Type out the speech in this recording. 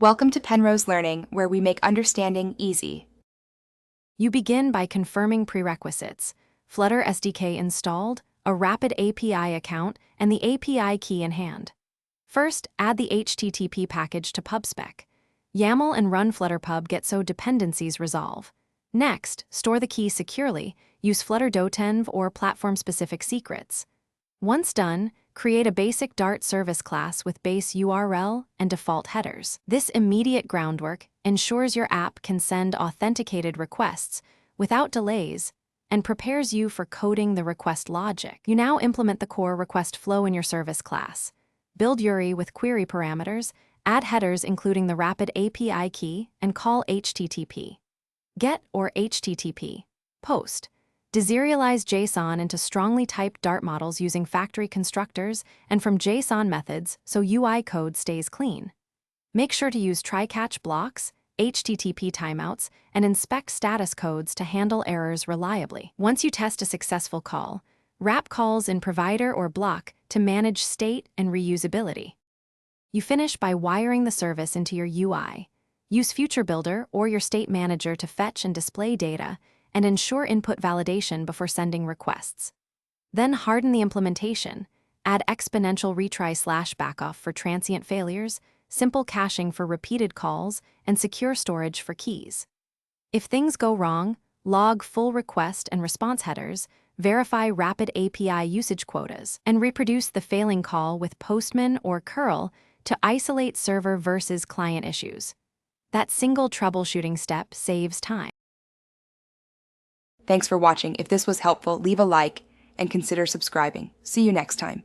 Welcome to Penrose Learning, where we make understanding easy. You begin by confirming prerequisites: Flutter SDK installed, a rapid API account, and the API key in hand. First, add the HTTP package to PubSpec. YAML and run Flutter pub get so dependencies resolve. Next, store the key securely, use Flutter dotenv or platform-specific secrets. Once done, create a basic Dart service class with base URL and default headers. This immediate groundwork ensures your app can send authenticated requests without delays and prepares you for coding the request logic. You now implement the core request flow in your service class. Build URI with query parameters, add headers including the rapid API key, and call HTTP. Get or HTTP. Post. Deserialize JSON into strongly typed Dart models using factory constructors and from JSON methods so UI code stays clean. Make sure to use try-catch blocks, HTTP timeouts, and inspect status codes to handle errors reliably. Once you test a successful call, wrap calls in provider or block to manage state and reusability. You finish by wiring the service into your UI. Use Future Builder or your state manager to fetch and display data, and ensure input validation before sending requests. Then harden the implementation. Add exponential retry/backoff for transient failures, simple caching for repeated calls, and secure storage for keys. If things go wrong, log full request and response headers, verify rapid API usage quotas, and reproduce the failing call with Postman or curl to isolate server versus client issues. That single troubleshooting step saves time. Thanks for watching. If this was helpful, leave a like and consider subscribing. See you next time.